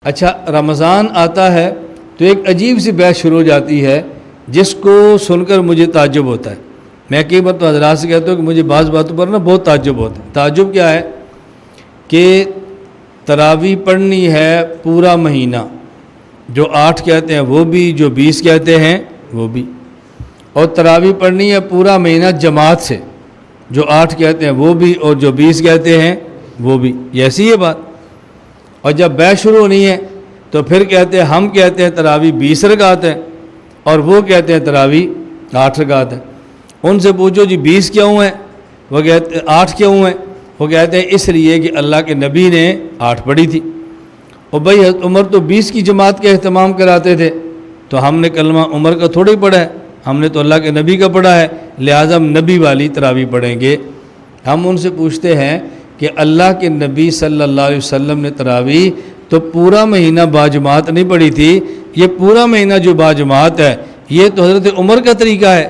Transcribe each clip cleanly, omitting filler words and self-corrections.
اچھا رمضان آتا ہے تو ایک عجیب سی بحث شروع ہو جاتی ہے جس کو سن کر مجھے تعجب ہوتا ہے. میں کئی بار تو حضرات سے کہتا ہوں کہ مجھے بعض باتوں پر نا بہت تعجب ہوتا ہے. تعجب کیا ہے کہ تراویح پڑھنی ہے پورا مہینہ، جو 8 کہتے ہیں وہ بھی، جو 20 کہتے ہیں وہ بھی، اور تراویح پڑھنی ہے پورا مہینہ جماعت سے، جو 8 کہتے ہیں وہ بھی اور جو 20 کہتے ہیں وہ بھی. یہ ایسی ہے بات. اور جب بحث شروع ہونی ہے تو پھر کہتے ہیں ہم کہتے ہیں تراویح 20 رکعت ہے اور وہ کہتے ہیں تراویح 8 رکعت ہے. ان سے پوچھو جی 20 کیوں ہیں؟ وہ کہتے 8 کیوں ہیں؟ وہ کہتے ہیں اس لیے کہ اللہ کے نبی نے 8 پڑھی تھی. اور بھائی حضرت عمر تو 20 کی جماعت کا اہتمام کراتے تھے، تو ہم نے کلمہ عمر کا تھوڑا ہی پڑھا ہے، ہم نے تو اللہ کے نبی کا پڑھا ہے، لہٰذا ہم نبی والی تراویح پڑھیں گے. ہم ان سے پوچھتے ہیں کہ اللہ کے نبی صلی اللہ علیہ وسلم نے تراویح تو پورا مہینہ باجماعت نہیں پڑھی تھی، یہ پورا مہینہ جو باجماعت ہے یہ تو حضرت عمر کا طریقہ ہے.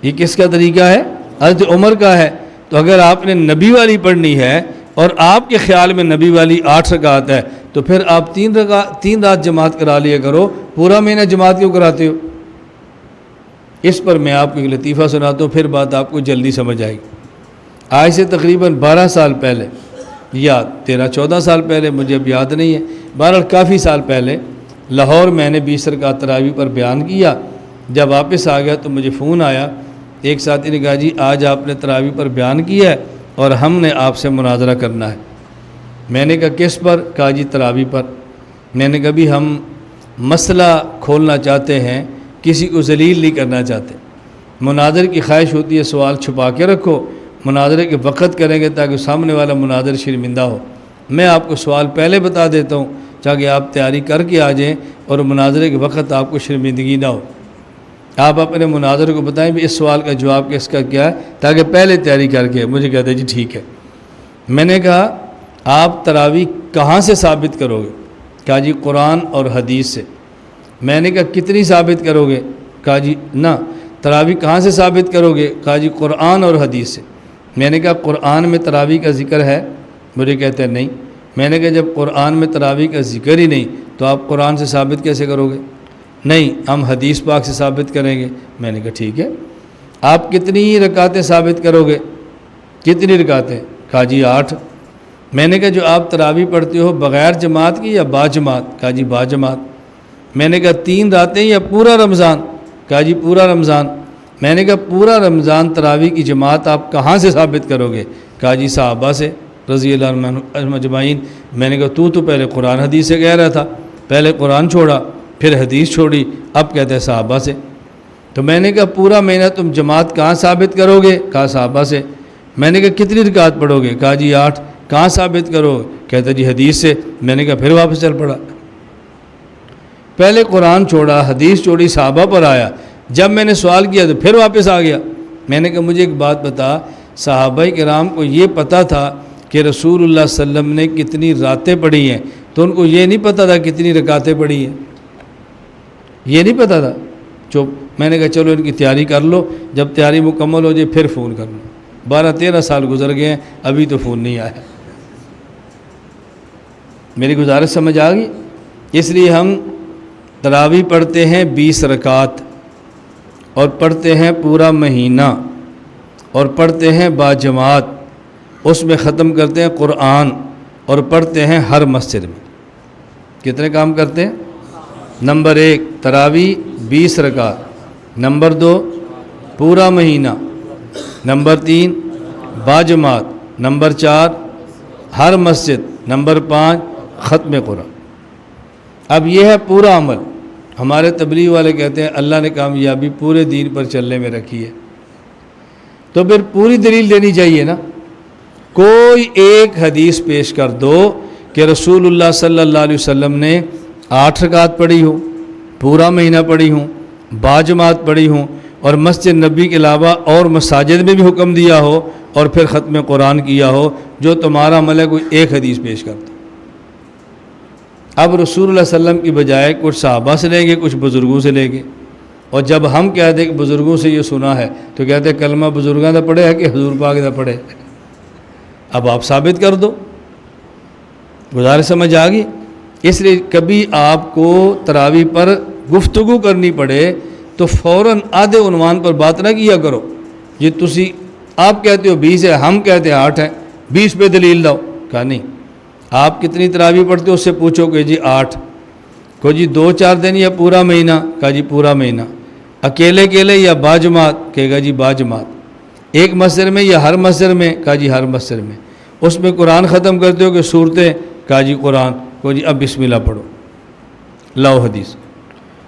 یہ کس کا طریقہ ہے؟ حضرت عمر کا ہے. تو اگر آپ نے نبی والی پڑھنی ہے اور آپ کے خیال میں نبی والی 8 رکعت ہے تو پھر آپ 3 رات جماعت کرا لیا کرو، پورا مہینہ جماعت کیوں کراتے ہو؟ اس پر میں آپ کو ایک لطیفہ سناتا ہوں، پھر بات آپ کو جلدی سمجھ آئے گی. آج سے تقریباً 12 سال پہلے یا 13-14 سال پہلے، مجھے اب یاد نہیں ہے، بہرحال کافی سال پہلے لاہور میں نے 20 رکعت تراویح پر بیان کیا. جب واپس آ گیا تو مجھے فون آیا، ایک ساتھی نے کہا جی آج آپ نے تراویح پر بیان کیا ہے اور ہم نے آپ سے مناظرہ کرنا ہے. میں نے کہا کس پر؟ کہا جی تراویح پر. میں نے کہا بھی ہم مسئلہ کھولنا چاہتے ہیں، کسی کو ذلیل نہیں کرنا چاہتے. مناظر کی خواہش ہوتی ہے سوال چھپا کے رکھو، مناظرے کے وقت کریں گے تاکہ سامنے والا مناظر شرمندہ ہو. میں آپ کو سوال پہلے بتا دیتا ہوں تاکہ آپ تیاری کر کے آ جائیں اور مناظرے کے وقت آپ کو شرمندگی نہ ہو. آپ اپنے مناظر کو بتائیں بھی اس سوال کا جواب کس کا کیا ہے، تاکہ پہلے تیاری کر کے. مجھے کہتے ہیں جی ٹھیک ہے. میں نے کہا آپ تراویح کہاں سے ثابت کرو گے؟ کہا جی قرآن اور حدیث سے. میں نے کہا کتنی ثابت کرو گے؟ کہا جی نہ تراویح کہاں سے ثابت کرو گے؟ کہا جی قرآن اور حدیث سے. میں نے کہا قرآن میں تراویح کا ذکر ہے؟ مجھے کہتے ہیں نہیں. میں نے کہا جب قرآن میں تراویح کا ذکر ہی نہیں تو آپ قرآن سے ثابت کیسے کرو گے؟ نہیں ہم حدیث پاک سے ثابت کریں گے. میں نے کہا ٹھیک ہے. آپ کتنی رکعتیں ثابت کرو گے؟ کتنی رکعتیں؟ کہا جی 8. میں نے کہا جو آپ تراویح پڑھتے ہو بغیر جماعت کی یا با جماعت؟ کہا جی با جماعت. میں نے کہا 3 راتیں یا پورا رمضان؟ کہا جی پورا رمضان. میں نے کہا پورا رمضان تراویح کی جماعت آپ کہاں سے ثابت کرو گے؟ کہا جی صحابہ سے رضی اللہ عنہم اجمعین. میں نے کہا تو پہلے قرآن حدیث سے کہہ رہا تھا، پہلے قرآن چھوڑا پھر حدیث چھوڑی، اب کہتے ہیں صحابہ سے. تو میں نے کہا پورا مہینہ تم جماعت کہاں ثابت کرو گے؟ کہا صحابہ سے. میں نے کہا کتنی رکعت پڑھو گے؟ کہا جی 8. کہاں ثابت کرو؟ کہتا جی حدیث سے. میں نے کہا پھر واپس چل پڑا. پہلے قرآن چھوڑا، حدیث چھوڑی، صحابہ پر آیا. جب میں نے سوال کیا تو پھر واپس آ گیا. میں نے کہا مجھے ایک بات بتا، صحابہ کرام کو یہ پتہ تھا کہ رسول اللہ صلی اللہ علیہ وسلم نے کتنی راتیں پڑھی ہیں، تو ان کو یہ نہیں پتہ تھا کتنی رکعتیں پڑھی ہیں؟ یہ نہیں پتہ تھا. چپ. میں نے کہا چلو ان کی تیاری کر لو، جب تیاری مکمل ہو جائے پھر فون کر لو. 12-13 سال گزر گئے ہیں، ابھی تو فون نہیں آیا. میری گزارش سمجھ آ گئی؟ اس لیے ہم تراویح پڑھتے ہیں 20 رکعت اور پڑھتے ہیں پورا مہینہ اور پڑھتے ہیں باجماعت. اس میں ختم کرتے ہیں قرآن اور پڑھتے ہیں ہر مسجد میں. کتنے کام کرتے ہیں؟ نمبر 1 تراویح 20 رکعت، نمبر 2 پورا مہینہ، نمبر 3 باجماعت، نمبر 4 ہر مسجد، نمبر 5 ختم قرآن. اب یہ ہے پورا عمل. ہمارے تبلیغ والے کہتے ہیں اللہ نے کامیابی پورے دین پر چلنے میں رکھی ہے، تو پھر پوری دلیل دینی چاہیے نا. کوئی ایک حدیث پیش کر دو کہ رسول اللہ صلی اللہ علیہ وسلم نے 8 رکعت پڑھی ہوں، پورا مہینہ پڑھی ہوں، باجماعت پڑھی ہوں اور مسجد نبی کے علاوہ اور مساجد میں بھی حکم دیا ہو اور پھر ختم قرآن کیا ہو. جو تمہارا عمل ہے کوئی ایک حدیث پیش کر دو. اب رسول اللہ صلی اللہ علیہ وسلم کی بجائے کچھ صحابہ سے لیں گے، کچھ بزرگوں سے لیں گے. اور جب ہم کہتے ہیں کہ بزرگوں سے یہ سنا ہے تو کہتے ہیں کلمہ بزرگاں دا پڑھے ہے کہ حضور پاک دا پڑھے. اب آپ ثابت کر دو. گزارش سمجھ آ گئی؟ اس لیے کبھی آپ کو تراویح پر گفتگو کرنی پڑے تو فوراً آدھے عنوان پر بات نہ کیا کرو، جی تسی آپ کہتے ہو 20 ہے، ہم کہتے ہیں 8 ہے، 20 پہ دلیل لاؤ۔ کہا نہیں، آپ کتنی تراویح پڑھتے ہو اس سے پوچھو کہ جی 8، کو جی 2-4 دن یا پورا مہینہ؟ کہا جی پورا مہینہ۔ اکیلے اکیلے یا باجماعت؟ کہے گا جی باجماعت۔ ایک مسجد میں یا ہر مسجد میں؟ کہا جی ہر مسجد میں۔ اس میں قرآن ختم کرتے ہو کہ صورتیں؟ کہا جی قرآن۔ کو جی اب بسم اللہ پڑھو، لاؤ حدیث۔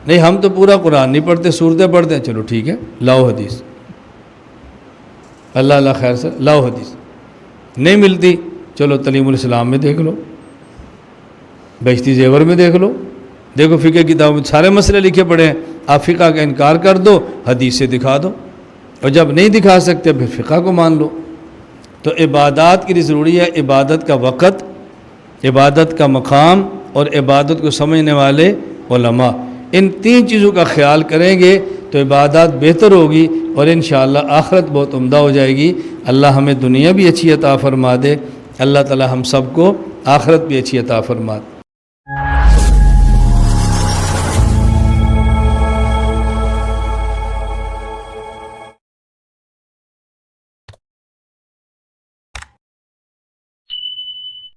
نہیں ہم تو پورا قرآن نہیں پڑھتے، صورتیں پڑھتے ہیں۔ چلو ٹھیک ہے، لاؤ حدیث۔ اللہ اللہ خیر سے لاؤ حدیث۔ نہیں ملتی، چلو تعلیم الاسلام میں دیکھ لو، بہشتی زیور میں دیکھ لو، دیکھو فقہ کتاب میں سارے مسئلے لکھے پڑے ہیں۔ آپ فقہ کا انکار کر دو، حدیث سے دکھا دو، اور جب نہیں دکھا سکتے پھر فقہ کو مان لو۔ تو عبادات کے لیے ضروری ہے عبادت کا وقت، عبادت کا مقام، اور عبادت کو سمجھنے والے علماء۔ ان 3 چیزوں کا خیال کریں گے تو عبادات بہتر ہوگی، اور انشاءاللہ آخرت بہت عمدہ ہو جائے گی۔ اللہ ہمیں دنیا بھی اچھی عطا فرما دے، اللہ تعالی ہم سب کو آخرت بھی اچھی عطا فرما دے۔